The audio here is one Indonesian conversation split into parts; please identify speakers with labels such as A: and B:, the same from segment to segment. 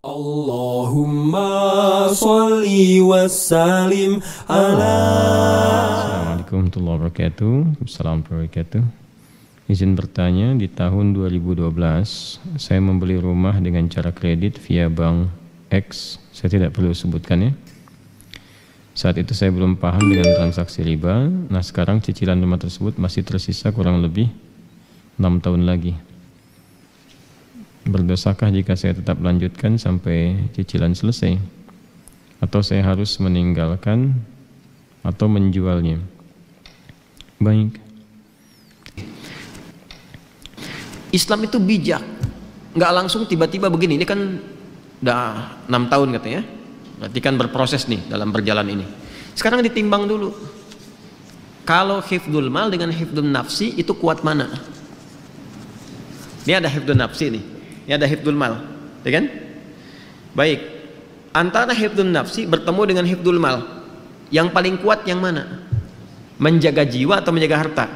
A: Allahumma sholli wassalim ala.
B: Assalamualaikum warahmatullahi wabarakatuh. Assalamualaikum warahmatullahi wabarakatuh. Izin bertanya, di tahun 2012 saya membeli rumah dengan cara kredit via bank X. Saya tidak perlu sebutkan ya. Saat itu saya belum paham dengan transaksi riba. Nah, sekarang cicilan rumah tersebut masih tersisa kurang lebih 6 tahun lagi. Berdosakah jika saya tetap lanjutkan sampai cicilan selesai? Atau saya harus meninggalkan atau menjualnya? Baik.
C: Islam itu bijak, nggak langsung tiba-tiba begini. Ini kan udah 6 tahun katanya, berarti kan berproses nih dalam berjalan ini. Sekarang ditimbang dulu, kalau hifdzul mal dengan hifdzul nafsi itu kuat mana? Ini ada hifdzul nafsi nih, ini ada hifdzul mal, ya kan? Baik, antara hifdzul nafsi bertemu dengan hifdzul mal, yang paling kuat yang mana? Menjaga jiwa atau menjaga harta?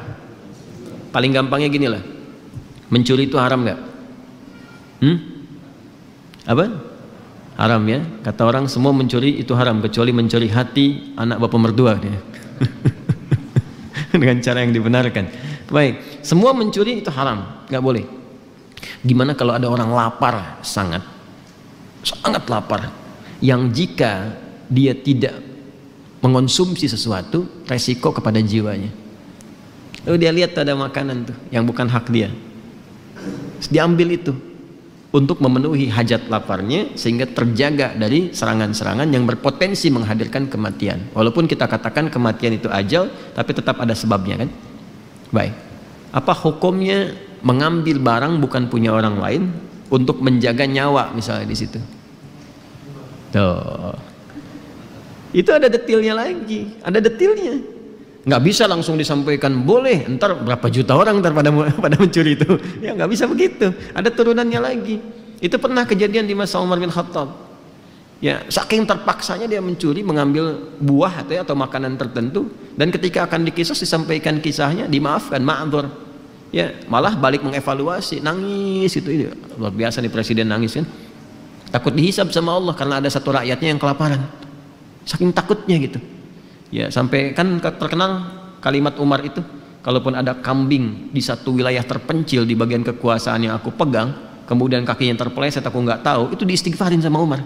C: Paling gampangnya gini lah, mencuri itu haram nggak? Apa? Haram ya. Kata orang semua mencuri itu haram kecuali mencuri hati anak bapak mertua dia. Dengan cara yang dibenarkan. Baik, semua mencuri itu haram, nggak boleh. Gimana kalau ada orang lapar, sangat lapar, yang jika dia tidak mengonsumsi sesuatu, resiko kepada jiwanya. Lalu dia lihat ada makanan tuh yang bukan hak dia, diambil itu untuk memenuhi hajat laparnya sehingga terjaga dari serangan-serangan yang berpotensi menghadirkan kematian. Walaupun kita katakan kematian itu ajal, tapi tetap ada sebabnya kan. Baik, apa hukumnya mengambil barang bukan punya orang lain untuk menjaga nyawa misalnya di situ? Tuh, itu ada detailnya lagi, ada detailnya. Nggak bisa langsung disampaikan boleh, ntar berapa juta orang ntar pada mencuri itu, ya nggak bisa begitu, ada turunannya lagi. Itu pernah kejadian di masa Umar bin Khattab, ya saking terpaksanya dia mencuri, mengambil buah atau makanan tertentu, dan ketika akan dikisos disampaikan kisahnya, dimaafkan, ma'dzur, ya malah balik mengevaluasi, nangis itu luar biasa nih presiden nangis kan, takut dihisab sama Allah karena ada satu rakyatnya yang kelaparan, saking takutnya gitu. Ya sampai kan terkenal kalimat Umar itu, kalaupun ada kambing di satu wilayah terpencil di bagian kekuasaan yang aku pegang, kemudian kakinya terpeleset aku nggak tahu, itu diistighfarin sama Umar,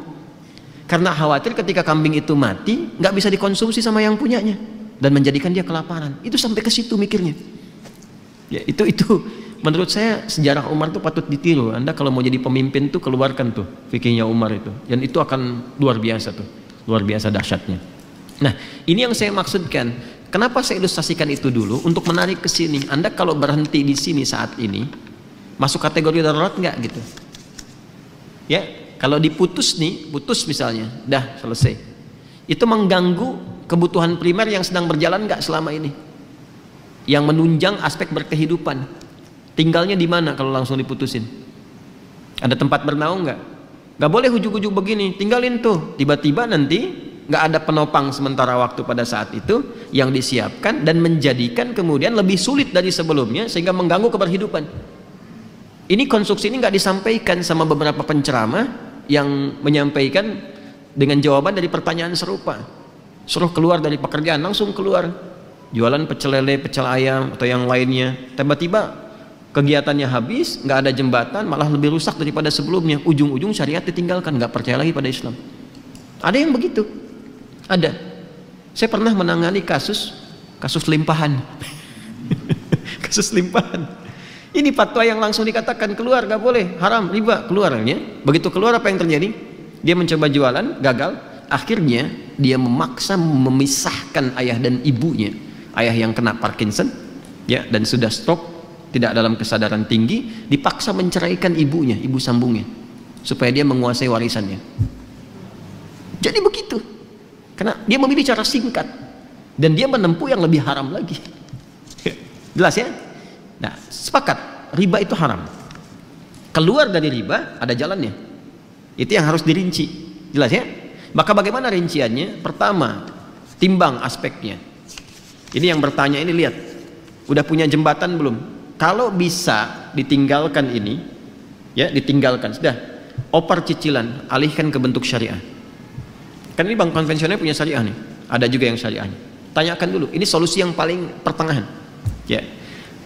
C: karena khawatir ketika kambing itu mati nggak bisa dikonsumsi sama yang punyanya dan menjadikan dia kelaparan. Itu sampai ke situ mikirnya. Ya itu menurut saya sejarah Umar itu patut ditiru. Anda kalau mau jadi pemimpin tuh keluarkan tuh fikihnya Umar itu, dan itu akan luar biasa tuh, luar biasa dahsyatnya. Nah, ini yang saya maksudkan. Kenapa saya ilustrasikan itu dulu untuk menarik ke sini. Anda kalau berhenti di sini saat ini, masuk kategori darurat nggak gitu? Ya, kalau diputus nih, putus misalnya, dah selesai. Itu mengganggu kebutuhan primer yang sedang berjalan nggak selama ini? Yang menunjang aspek berkehidupan. Tinggalnya di mana kalau langsung diputusin? Ada tempat bernaung nggak? Nggak boleh ujuk-ujuk begini, tinggalin tuh. Tiba-tiba nanti nggak ada penopang sementara waktu pada saat itu yang disiapkan dan menjadikan kemudian lebih sulit dari sebelumnya sehingga mengganggu keberhidupan. Ini konstruksi ini nggak disampaikan sama beberapa penceramah yang menyampaikan dengan jawaban dari pertanyaan serupa. Suruh keluar dari pekerjaan, langsung keluar jualan pecel lele, pecel ayam atau yang lainnya. Tiba-tiba kegiatannya habis, nggak ada jembatan, malah lebih rusak daripada sebelumnya. Ujung-ujung syariat ditinggalkan, nggak percaya lagi pada Islam. Ada yang begitu. Ada. Saya pernah menangani kasus limpahan. Kasus limpahan. Ini fatwa yang langsung dikatakan keluar, nggak boleh, haram, riba, keluarnya. Begitu keluar apa yang terjadi? Dia mencoba jualan, gagal. Akhirnya dia memaksa memisahkan ayah dan ibunya. Ayah yang kena Parkinson, ya, dan sudah stroke, tidak dalam kesadaran tinggi, dipaksa menceraikan ibunya, ibu sambungnya, supaya dia menguasai warisannya. Jadi begitu. Karena dia memilih cara singkat dan dia menempuh yang lebih haram lagi. Jelas ya? Nah, sepakat riba itu haram. Keluar dari riba ada jalannya. Itu yang harus dirinci. Jelas ya? Maka bagaimana rinciannya? Pertama, timbang aspeknya. Ini yang bertanya ini, lihat, udah punya jembatan belum? Kalau bisa ditinggalkan ini, ya ditinggalkan sudah. oper cicilan, alihkan ke bentuk syariah. Kan ini bank konvensional punya syariah nih, ada juga yang syariahnya. Tanyakan dulu, ini solusi yang paling pertengahan. Ya,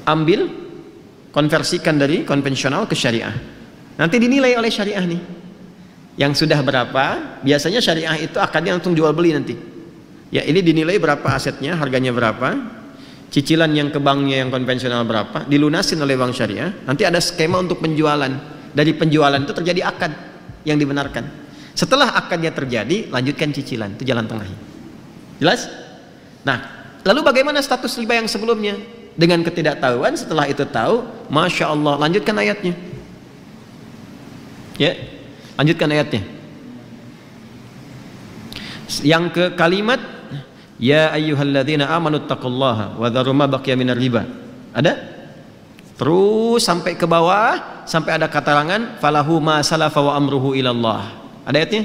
C: ambil, konversikan dari konvensional ke syariah. Nanti dinilai oleh syariah nih. Yang sudah berapa? Biasanya syariah itu akadnya langsung jual beli nanti. Ya, ini dinilai berapa asetnya, harganya berapa, cicilan yang ke banknya yang konvensional berapa, dilunasin oleh bank syariah. Nanti ada skema untuk penjualan. Dari penjualan itu terjadi akad yang dibenarkan. Setelah akadnya terjadi, lanjutkan cicilan, itu jalan tengahnya. Jelas? Nah, lalu bagaimana status riba yang sebelumnya? Dengan ketidaktahuan, setelah itu tahu, Masya Allah, lanjutkan ayatnya. Ya, lanjutkan ayatnya. Yang ke kalimat, ya ayyuhalladzina amanu taqullaha wa dharu ma baqiya minar riba. Ada? Terus sampai ke bawah, sampai ada karangan falahu ma salafa wa amruhu ilallah. Ada ayatnya?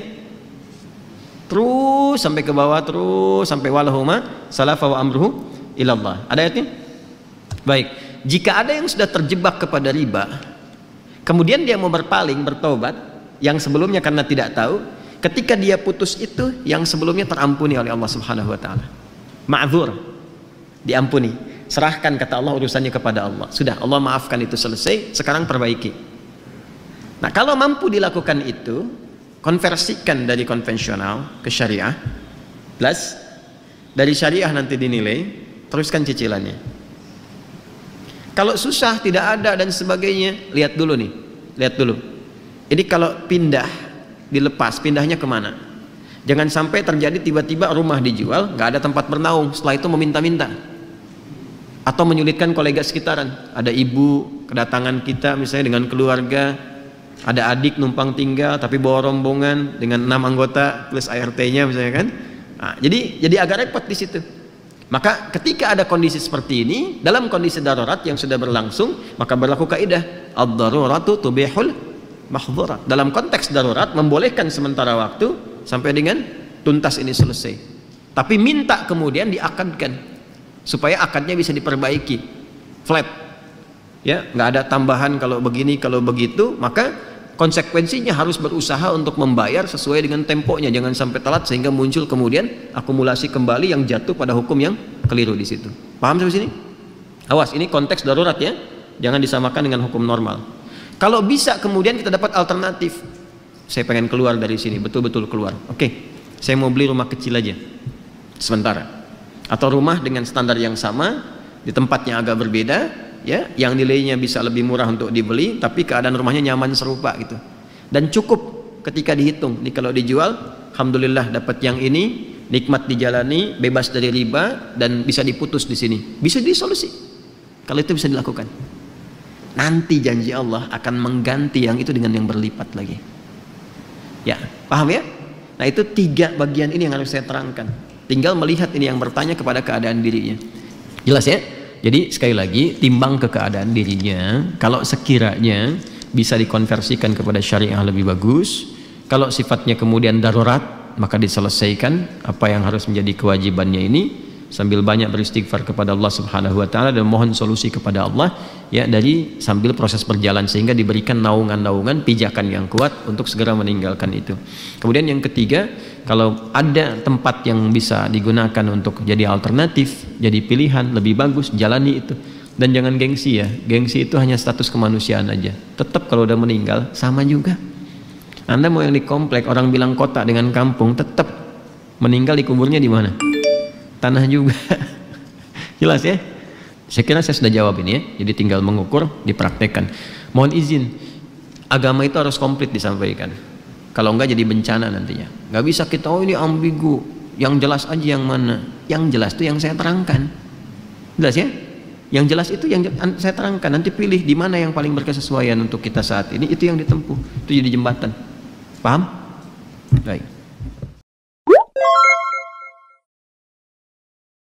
C: Terus sampai ke bawah, terus sampai walahuma salafa wa amruhu ilallah. Ada ayatnya? Baik, jika ada yang sudah terjebak kepada riba, kemudian dia mau berpaling, bertobat, yang sebelumnya karena tidak tahu, ketika dia putus itu, yang sebelumnya terampuni oleh Allah Subhanahu wa taala. Ma'dzur, diampuni. Serahkan, kata Allah, urusannya kepada Allah. Sudah, Allah maafkan, itu selesai, sekarang perbaiki. Nah, kalau mampu dilakukan itu, konversikan dari konvensional ke syariah, plus dari syariah nanti dinilai, teruskan cicilannya. Kalau susah, tidak ada dan sebagainya, lihat dulu nih, lihat dulu. Ini kalau pindah, dilepas, pindahnya kemana? Jangan sampai terjadi tiba-tiba rumah dijual, nggak ada tempat bernaung, setelah itu meminta-minta, atau menyulitkan kolega sekitaran. Ada ibu kedatangan kita misalnya dengan keluarga, ada adik numpang tinggal tapi bawa rombongan dengan 6 anggota plus ART-nya misalnya kan. Nah, jadi agak repot di situ. Maka ketika ada kondisi seperti ini, dalam kondisi darurat yang sudah berlangsung, maka berlaku kaidah ad-daruratu tubihul mahdzurat. Dalam konteks darurat membolehkan sementara waktu sampai dengan tuntas ini selesai. Tapi minta kemudian diakadkan supaya akadnya bisa diperbaiki. Flat. Ya, nggak ada tambahan kalau begini, kalau begitu, maka konsekuensinya harus berusaha untuk membayar sesuai dengan temponya, jangan sampai telat sehingga muncul kemudian akumulasi kembali yang jatuh pada hukum yang keliru di situ. Paham sampai sini? Awas, ini konteks darurat ya, jangan disamakan dengan hukum normal. Kalau bisa kemudian kita dapat alternatif, saya pengen keluar dari sini, betul-betul keluar. Oke, saya mau beli rumah kecil aja sementara, atau rumah dengan standar yang sama di tempat yang agak berbeda, ya, yang nilainya bisa lebih murah untuk dibeli, tapi keadaan rumahnya nyaman serupa gitu. Dan cukup ketika dihitung, ini kalau dijual, alhamdulillah dapat yang ini, nikmat dijalani, bebas dari riba, dan bisa diputus di sini. Bisa disolusi. Kalau itu bisa dilakukan. Nanti janji Allah akan mengganti yang itu dengan yang berlipat lagi. Ya, paham ya? Nah, itu 3 bagian ini yang harus saya terangkan. Tinggal melihat ini yang bertanya kepada keadaan dirinya. Jelas ya? Jadi sekali lagi, timbang ke keadaan dirinya. Kalau sekiranya bisa dikonversikan kepada syariah lebih bagus, kalau sifatnya kemudian darurat, maka diselesaikan apa yang harus menjadi kewajibannya ini, sambil banyak beristighfar kepada Allah Subhanahu wa taala dan mohon solusi kepada Allah, ya, dari sambil proses berjalan sehingga diberikan naungan-naungan pijakan yang kuat untuk segera meninggalkan itu. Kemudian yang ketiga, kalau ada tempat yang bisa digunakan untuk jadi alternatif, jadi pilihan, lebih bagus, jalani itu. Dan jangan gengsi ya, gengsi itu hanya status kemanusiaan aja. Tetap kalau udah meninggal, sama juga. Anda mau yang di komplek, orang bilang kota dengan kampung, tetap meninggal dikuburnya di mana? Tanah juga. Jelas ya? Saya kira saya sudah jawab ini ya, jadi tinggal mengukur, dipraktekkan. Mohon izin, agama itu harus komplit disampaikan. Kalau enggak jadi bencana nantinya. Nggak bisa kita, oh ini ambigu, yang jelas aja yang mana. Yang jelas itu yang saya terangkan. Jelas ya? Yang jelas itu yang saya terangkan. Nanti pilih di mana yang paling berkesesuaian untuk kita saat ini, itu yang ditempuh. Itu jadi jembatan. Paham? Baik.